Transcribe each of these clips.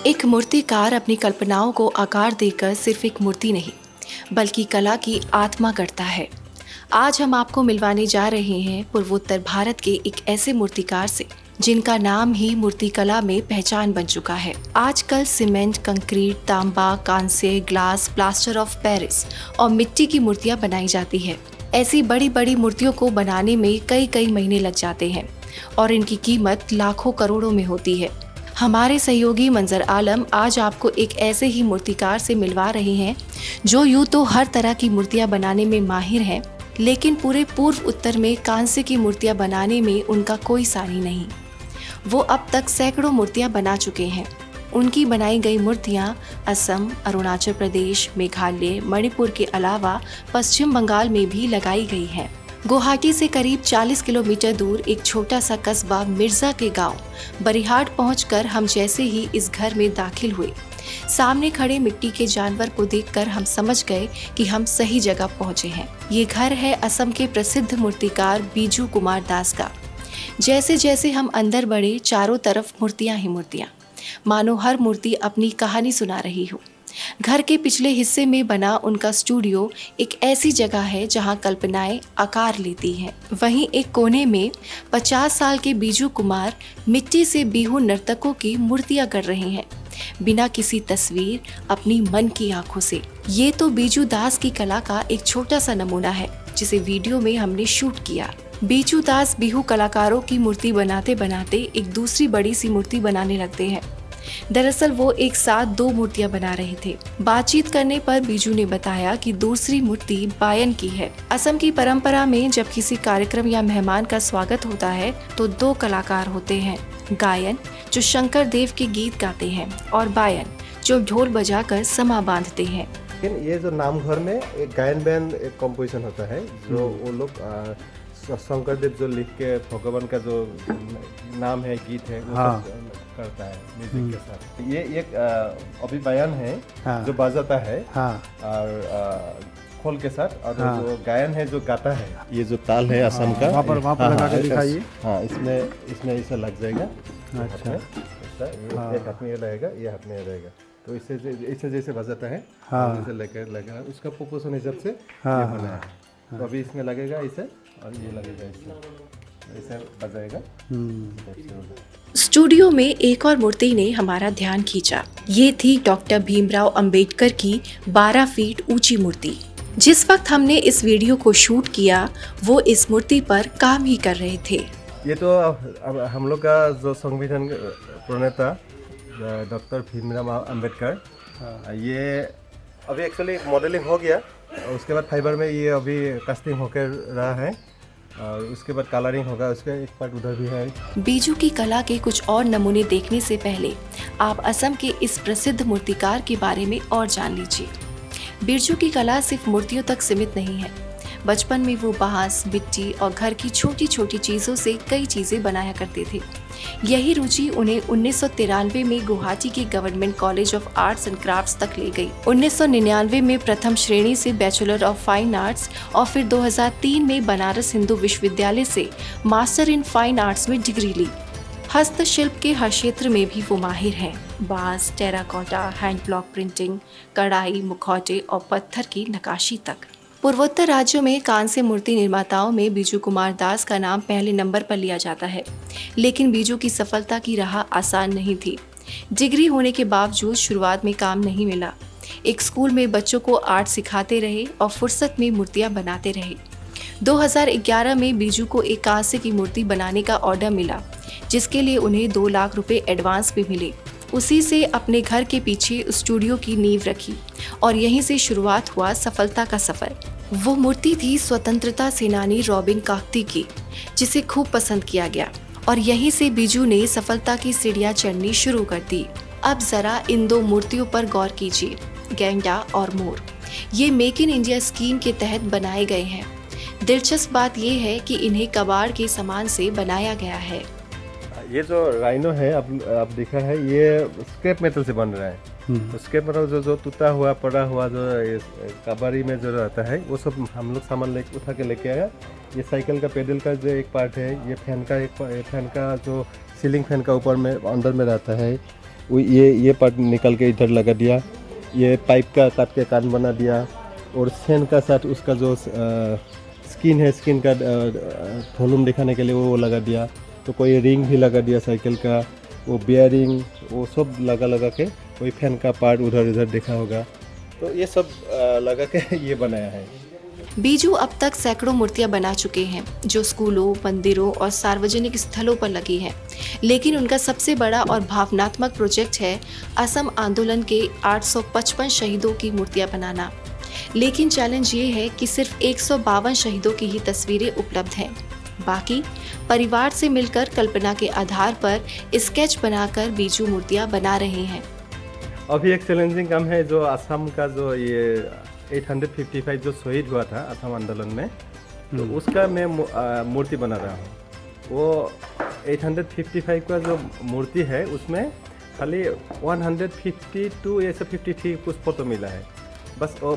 एक मूर्तिकार अपनी कल्पनाओं को आकार देकर सिर्फ एक मूर्ति नहीं, बल्कि कला की आत्मा गढ़ता है। आज हम आपको मिलवाने जा रहे हैं पूर्वोत्तर भारत के एक ऐसे मूर्तिकार से जिनका नाम ही मूर्तिकला में पहचान बन चुका है। आजकल सीमेंट, कंक्रीट, तांबा, कांस्य, ग्लास, प्लास्टर ऑफ पेरिस और मिट्टी की मूर्तियां बनाई जाती है। ऐसी बड़ी बड़ी मूर्तियों को बनाने में कई कई महीने लग जाते हैं और इनकी कीमत लाखों करोड़ों में होती है। हमारे सहयोगी मंजर आलम आज आपको एक ऐसे ही मूर्तिकार से मिलवा रहे हैं जो यूं तो हर तरह की मूर्तियां बनाने में माहिर हैं, लेकिन पूरे पूर्व उत्तर में कांस्य की मूर्तियां बनाने में उनका कोई सानी नहीं। वो अब तक सैकड़ों मूर्तियां बना चुके हैं। उनकी बनाई गई मूर्तियां असम, अरुणाचल प्रदेश, मेघालय, मणिपुर के अलावा पश्चिम बंगाल में भी लगाई गई हैं। गुवाहाटी से करीब 40 किलोमीटर दूर एक छोटा सा कस्बा मिर्जा के गांव बरिहाट पहुंचकर हम जैसे ही इस घर में दाखिल हुए, सामने खड़े मिट्टी के जानवर को देखकर हम समझ गए कि हम सही जगह पहुंचे हैं। ये घर है असम के प्रसिद्ध मूर्तिकार बीजू कुमार दास का। जैसे जैसे हम अंदर बढ़े, चारों तरफ मूर्तियां ही मूर्तियां, मानो हर मूर्ति अपनी कहानी सुना रही हो। घर के पिछले हिस्से में बना उनका स्टूडियो एक ऐसी जगह है जहां कल्पनाएं आकार लेती हैं। वहीं एक कोने में 50 साल के बीजू कुमार मिट्टी से बिहू नर्तकों की मूर्तियां कर रहे हैं, बिना किसी तस्वीर, अपनी मन की आंखों से। ये तो बीजू दास की कला का एक छोटा सा नमूना है जिसे वीडियो में हमने शूट किया। बीजू दास बिहू कलाकारों की मूर्ति बनाते बनाते एक दूसरी बड़ी सी मूर्ति बनाने लगते हैं। दरअसल वो एक साथ 2 मूर्तियां बना रहे थे। बातचीत करने पर बीजू ने बताया कि दूसरी मूर्ति बायन की है। असम की परंपरा में जब किसी कार्यक्रम या मेहमान का स्वागत होता है तो 2 कलाकार होते हैं, गायन जो शंकर देव के गीत गाते हैं और बायन जो ढोल बजाकर समा बांधते हैं। लेकिन ये जो नाम घर में एक गायन बैंड एक कंपोजिशन होता है जो वो लोग शंकर देव जो लिख के भगवान का जो नाम है, गीत है, वो सब करता है म्यूजिक के साथ। ये एक अभी बयान है जो बजाता है और खोल के साथ, और जो गायन है जो गाता है, ये जो ताल है असम का, वहाँ पर लगा के दिखाइए। हाँ, इसमें ऐसा लग जाएगा। अच्छा, एक हाथ में ये लगेगा, ये हाथ में ये रहेगा, तो इससे जैसे बजाता है जैसे लगेगा उसका प्रोपोर्शन हिसाब से ये बना है। तो अभी इसमें लगेगा इसे और ये लगेगा इसे बजाएगा। स्टूडियो में एक और मूर्ति ने हमारा ध्यान खींचा। ये थी डॉक्टर भीमराव अंबेडकर की 12 फीट ऊंची मूर्ति। जिस वक्त हमने इस वीडियो को शूट किया वो इस मूर्ति पर काम ही कर रहे थे। ये तो अब हम लोग का जो संविधान प्रणेता डॉक्टर भीमराव अंबेडकर, ये अभी एक्चुअली मॉडलिंग हो गया, उसके बाद फाइबर में ये अभी कास्टिंग होकर रहा है और उसके बाद कलरिंग होगा। उसका एक पार्ट उधर भी है। बीजू की कला के कुछ और नमूने देखने से पहले आप असम के इस प्रसिद्ध मूर्तिकार के बारे में और जान लीजिए। बिरजू की कला सिर्फ मूर्तियों तक सीमित नहीं है। बचपन में वो बांस, मिट्टी और घर की छोटी छोटी चीजों से कई चीजें बनाया करते थे। यही रुचि उन्हें 1993 में गुवाहाटी के government college of arts and crafts तक ले गई। 1999 में प्रथम श्रेणी से बैचलर ऑफ फाइन आर्ट्स और फिर 2003 में बनारस हिंदू विश्वविद्यालय से मास्टर इन फाइन आर्ट्स में डिग्री ली। हस्तशिल्प के हर क्षेत्र में भी वो माहिर हैं। बांस, टेराकोटा, हैंड ब्लॉक प्रिंटिंग, कढ़ाई, मुखौटे और पत्थर की नक्काशी तक। पूर्वोत्तर राज्यों में कांस्य मूर्ति निर्माताओं में बीजू कुमार दास का नाम पहले नंबर पर लिया जाता है, लेकिन बीजू की सफलता की राह आसान नहीं थी। डिग्री होने के बावजूद शुरुआत में काम नहीं मिला। एक स्कूल में बच्चों को आर्ट सिखाते रहे और फुर्सत में मूर्तियां बनाते रहे। 2011 में बीजू को एक कांस्य की मूर्ति बनाने का ऑर्डर मिला, जिसके लिए उन्हें 2 लाख रुपए एडवांस भी मिले। उसी से अपने घर के पीछे स्टूडियो की नींव रखी और यहीं से शुरुआत हुआ सफलता का सफर। वो मूर्ति थी स्वतंत्रता सेनानी रॉबिन काकती की, जिसे खूब पसंद किया गया और यहीं से बीजू ने सफलता की सीढ़ियां चढ़नी शुरू कर दी। अब जरा इन 2 मूर्तियों पर गौर कीजिए, गैंडा और मोर। ये मेक इन इंडिया स्कीम के तहत बनाए गए हैं। दिलचस्प बात यह है कि इन्हें कबाड़ के सामान से बनाया गया है। ये जो राइनो है आप देखा है, ये स्क्रैप मेटल से बन रहा है। तो स्क्रैप मेटल जो टूटा हुआ पड़ा हुआ जो कबाड़ी में जो रहता है वो सब हम लोग सामान उठा के लेके आया। ये साइकिल का पेडल का जो एक पार्ट है, ये फैन का जो सीलिंग फैन का ऊपर में अंदर में रहता है, वो ये पार्ट निकाल के इधर लगा दिया, ये पाइप का काट के कान बना दिया, और सेन का साथ उसका जो स्किन है, स्किन का वॉल्यूम दिखाने के लिए वो लगा दिया। तो कोई रिंग भी लगा दिया साइकिल का, वो बियरिंग, वो सब लगा के, कोई फैन का पार्ट उधर देखा होगा, तो ये सब लगा के ये बनाया है। बीजू अब तक सैकड़ों मूर्तियां बना चुके हैं जो स्कूलों, मंदिरों और सार्वजनिक स्थलों पर लगी हैं। लेकिन उनका सबसे बड़ा और भावनात्मक प्रोजेक्ट है असम आंदोलन के 855 शहीदों की मूर्तियां बनाना। लेकिन चैलेंज ये है कि सिर्फ 152 शहीदों की ही तस्वीरें उपलब्ध हैं। बाकी परिवार से मिलकर कल्पना के आधार पर स्केच बनाकर बीजू मूर्तियां बना रहे हैं। अभी एक चैलेंजिंग काम है, जो असम का जो ये 855 जो शहीद हुआ था असम आंदोलन में, तो उसका मैं मूर्ति बना रहा हूँ। वो 855 का जो मूर्ति है उसमें खाली 152 या 53 कुछ फोटो मिला है बस, और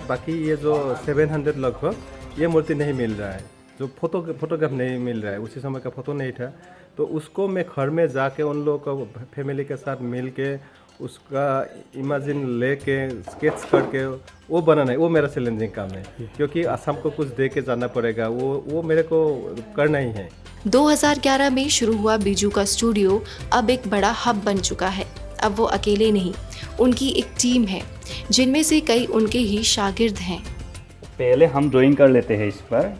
बाकी ये जो 700 लगभग ये मूर्ति नहीं मिल रहा है, जो फोटोग्राफ नहीं मिल रहा है, उसी समय का फोटो नहीं था। तो उसको मैं घर में जाके उन लोगों को फैमिली के साथ मिल के उसका इमेजिन लेके स्केच करके वो बनाना है, वो मेरा चैलेंजिंग काम है, क्योंकि असम को कुछ दे के जाना पड़ेगा, वो मेरे को करना ही है। 2011 में शुरू हुआ बीजू का स्टूडियो अब एक बड़ा हब बन चुका है। अब वो अकेले नहीं, उनकी एक टीम है जिनमें से कई उनके ही शागिर्द हैं। पहले हम ड्राइंग कर लेते हैं इस पर,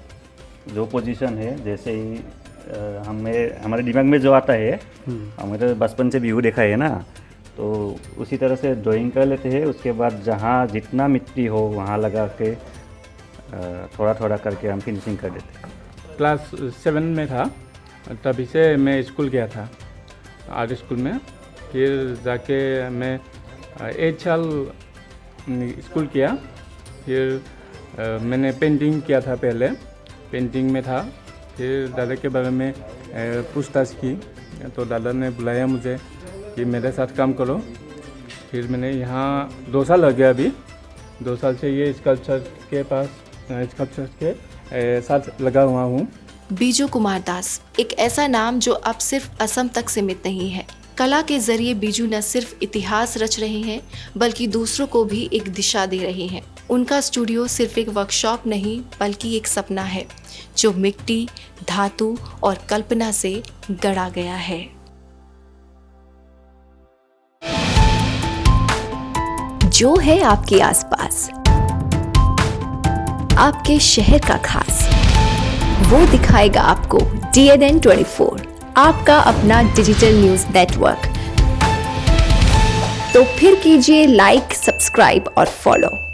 जो पोजीशन है, जैसे ही हमारे दिमाग में जो आता है, हमें तो बचपन से व्यू देखा है ना, तो उसी तरह से ड्राइंग कर लेते हैं। उसके बाद जहाँ जितना मिट्टी हो वहाँ लगा के थोड़ा थोड़ा करके हम फिनिशिंग कर देते हैं। क्लास 7 में था तभी से मैं स्कूल गया था, आर्ट स्कूल में। फिर जाके मैं 8 साल स्कूल किया। फिर मैंने पेंटिंग किया था, पहले पेंटिंग में था। फिर दादा के बारे में पूछताछ की, तो दादा ने बुलाया मुझे कि मेरे साथ काम करो। फिर मैंने यहाँ 2 साल लग गया। अभी 2 साल से ये स्कल्पचर के साथ लगा हुआ हूँ। बीजू कुमार दास एक ऐसा नाम जो अब सिर्फ असम तक सीमित नहीं है। कला के जरिए बीजू न सिर्फ इतिहास रच रहे हैं बल्कि दूसरों को भी एक दिशा दे रहे हैं। उनका स्टूडियो सिर्फ एक वर्कशॉप नहीं बल्कि एक सपना है जो मिट्टी, धातु और कल्पना से गढ़ा गया है। जो है आपके आसपास, आपके शहर का खास, वो दिखाएगा आपको DNN 24, आपका अपना डिजिटल न्यूज नेटवर्क। तो फिर कीजिए लाइक, सब्सक्राइब और फॉलो।